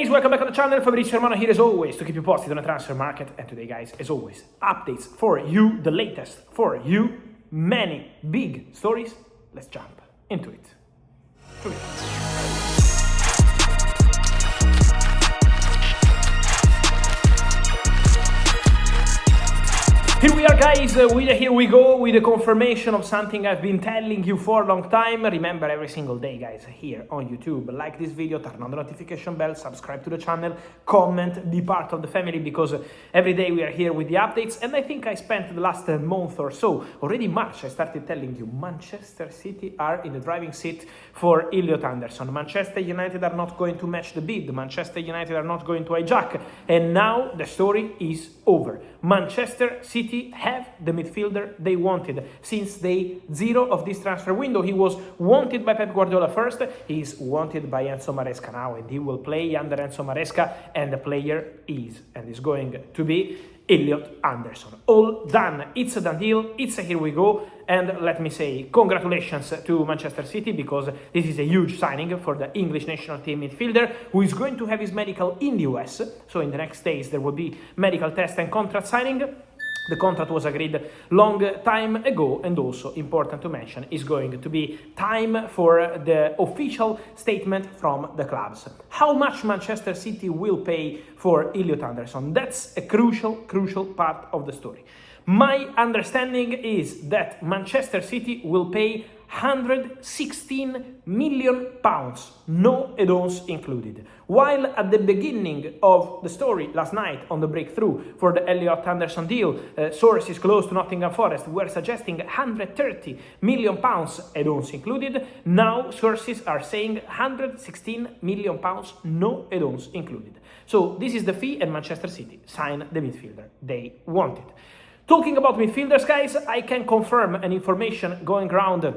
guys, welcome back on the channel. Fabrizio Romano here as always to keep you posted on the transfer market. And today guys, as always, updates for you, the latest for you, many big stories. Let's jump into it. Here we are guys, here we go with the confirmation of something I've been telling you for a long time. Remember, every single day guys, here on YouTube, like this video, turn on the notification bell, subscribe to the channel, comment, be part of the family, because every day we are here with the updates. And I think I spent the last month or so, already March, I started telling you Manchester City are in the driving seat for Elliot Anderson. Manchester United are not going to match the bid, Manchester United are not going to hijack, and now the story is over. Manchester City have the midfielder they wanted since day zero of this transfer window. He was wanted by Pep Guardiola first, he is wanted by Enzo Maresca now, and he will play under Enzo Maresca, and the player is going to be Elliot Anderson. All done, it's a done deal, it's a here we go. And let me say congratulations to Manchester City, because this is a huge signing for the English national team midfielder, who is going to have his medical in the US. So in the next days there will be medical test and contract signing. The contract was agreed long time ago, and also important to mention is going to be time for the official statement from the clubs. How much Manchester City will pay for Elliot Anderson? That's a crucial part of the story. My understanding is that Manchester City will pay 116 million pounds, no add-ons included. While at the beginning of the story last night on the breakthrough for the Elliot Anderson deal, sources close to Nottingham Forest were suggesting 130 million pounds add-ons included. Now sources are saying 116 million pounds, no add-ons included. So this is the fee, and Manchester City signed the midfielder they wanted. Talking about midfielders, guys, I can confirm an information going around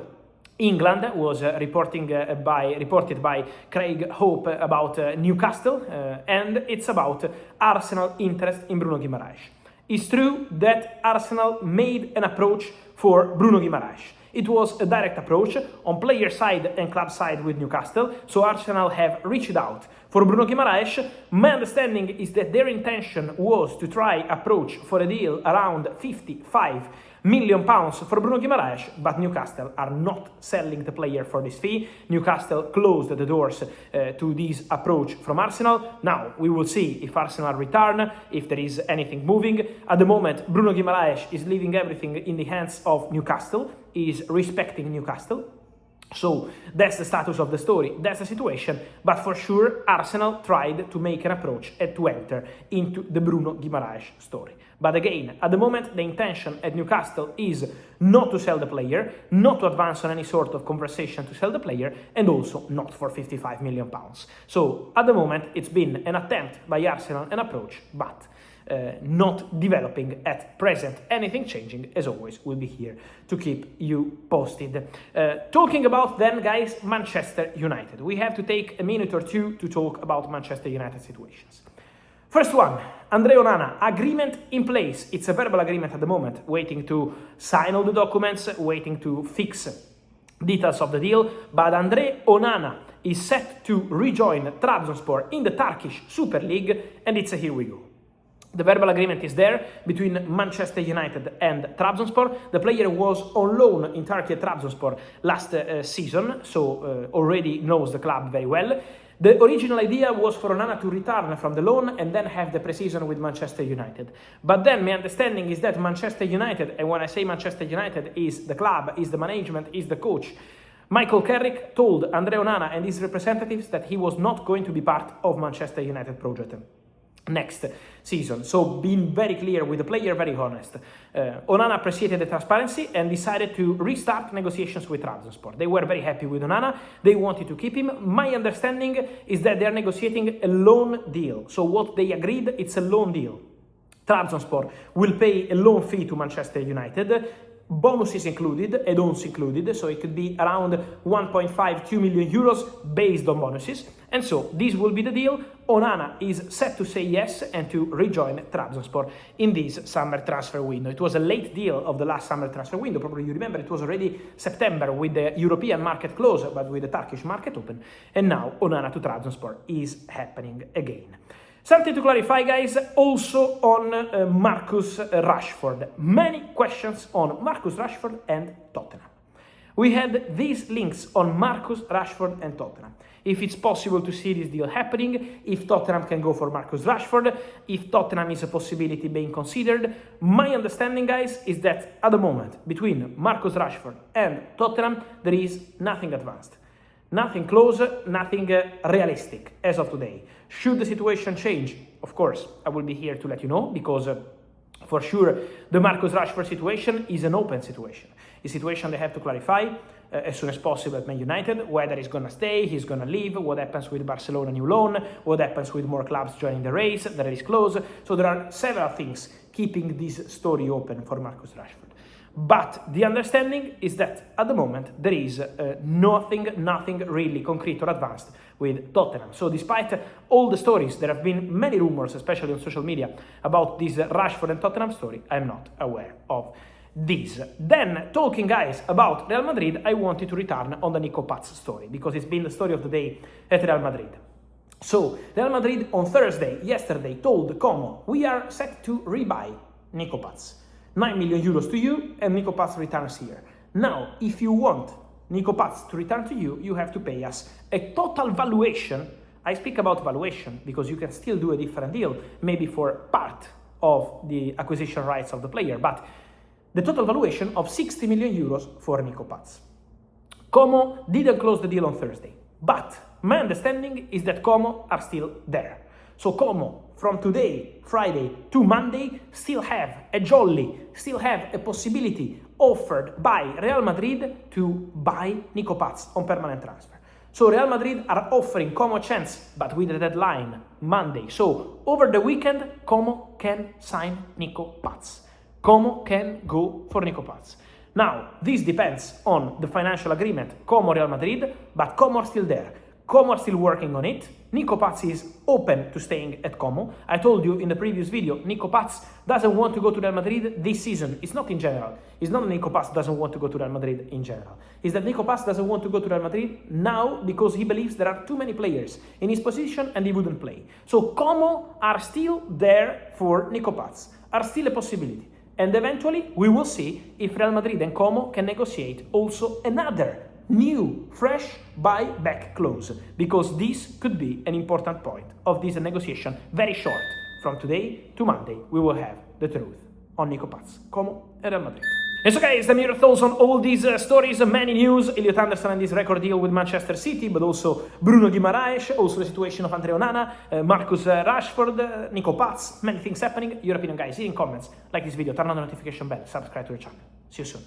England was reported by Craig Hope about Newcastle, and it's about Arsenal interest in Bruno Guimaraes. It's true that Arsenal made an approach for Bruno Guimaraes. It was a direct approach on player side and club side with Newcastle, so Arsenal have reached out for Bruno Guimaraes. My understanding is that their intention was to try approach for a deal around 55 million pounds for Bruno Guimaraes, but Newcastle are not selling the player for this fee. Newcastle closed the doors to this approach from Arsenal. Now we will see if Arsenal return, if there is anything moving. At the moment, Bruno Guimaraes is leaving everything in the hands of Newcastle, is respecting Newcastle. So that's the status of the story, that's the situation, but for sure Arsenal tried to make an approach and to enter into the Bruno Guimaraes story. But again, at the moment the intention at Newcastle is not to sell the player, not to advance on any sort of conversation to sell the player, and also not for 55 million pounds. So at the moment it's been an attempt by Arsenal, an approach, but not developing at present. Anything changing, as always, we'll be here to keep you posted. Talking about then, guys, Manchester United. We have to take a minute or two to talk about Manchester United situations. First one, Andre Onana, agreement in place. It's a verbal agreement at the moment, waiting to sign all the documents, waiting to fix details of the deal, but Andre Onana is set to rejoin Trabzonspor in the Turkish Super League, and it's a here we go. The verbal agreement is there between Manchester United and Trabzonspor. The player was on loan in Turkey at Trabzonspor last season, so already knows the club very well. The original idea was for Onana to return from the loan and then have the pre-season with Manchester United. But then my understanding is that Manchester United, and when I say Manchester United, is the club, is the management, is the coach, Michael Carrick told Andre Onana and his representatives that he was not going to be part of Manchester United project next season. So being very clear with the player, very honest. Onana appreciated the transparency and decided to restart negotiations with Trabzonspor. They were very happy with Onana, they wanted to keep him. My understanding is that they are negotiating a loan deal. So what they agreed, it's a loan deal. Trabzonspor will pay a loan fee to Manchester United, bonuses included, add-ons included, so it could be around 1.52 million euros based on bonuses. And so this will be the deal. Onana is set to say yes and to rejoin Trabzonspor in this summer transfer window. It was a late deal of the last summer transfer window. Probably you remember it was already September with the European market closed, but with the Turkish market open. And now Onana to Trabzonspor is happening again. Something to clarify, guys, also on Marcus Rashford. Many questions on Marcus Rashford and Tottenham. We had these links on Marcus Rashford and Tottenham. If it's possible to see this deal happening, if Tottenham can go for Marcus Rashford, if Tottenham is a possibility being considered. My understanding, guys, is that at the moment, between Marcus Rashford and Tottenham, there is nothing advanced. Nothing close, nothing realistic as of today. Should the situation change, of course, I will be here to let you know, because for sure the Marcus Rashford situation is an open situation. A situation they have to clarify as soon as possible at Man United, whether he's going to stay, he's going to leave, what happens with Barcelona new loan, what happens with more clubs joining the race, that is close. So there are several things keeping this story open for Marcus Rashford. But the understanding is that at the moment there is nothing really concrete or advanced with Tottenham. So despite all the stories, there have been many rumors, especially on social media, about this Rashford and Tottenham story. I'm not aware of this. Then, talking, guys, about Real Madrid, I wanted to return on the Nico Paz story, because it's been the story of the day at Real Madrid. So, Real Madrid on Thursday, yesterday, told Como, we are set to rebuy Nico Paz. 9 million euros to you, and Nico Paz returns here. Now, if you want Nico Paz to return to you, you have to pay us a total valuation. I speak about valuation because you can still do a different deal, maybe for part of the acquisition rights of the player, but the total valuation of 60 million euros for Nico Paz. Como didn't close the deal on Thursday, but my understanding is that Como are still there. So Como, from today, Friday, to Monday, still have a possibility offered by Real Madrid to buy Nico Paz on permanent transfer. So Real Madrid are offering Como a chance, but with a deadline, Monday. So over the weekend, Como can sign Nico Paz. Como can go for Nico Paz. Now, this depends on the financial agreement, Como Real Madrid, but Como are still there. Como are still working on it. Nico Paz is open to staying at Como. I told you in the previous video, Nico Paz doesn't want to go to Real Madrid this season. It's not in general. It's not that Nico Paz doesn't want to go to Real Madrid in general. It's that Nico Paz doesn't want to go to Real Madrid now because he believes there are too many players in his position and he wouldn't play. So Como are still there for Nico Paz, are still a possibility. And eventually we will see if Real Madrid and Como can negotiate also another new, fresh buy-back clause, because this could be an important point of this negotiation. Very short, from today to Monday, we will have the truth on Nico Paz, Como and Real Madrid. And so, guys, the mere thoughts on all these stories, many news, Elliot Anderson and this record deal with Manchester City, but also Bruno Guimaraes, also the situation of Andre Onana, Marcus Rashford, Nico Paz, many things happening. Your opinion, guys, in comments, like this video, turn on the notification bell, subscribe to the channel. See you soon.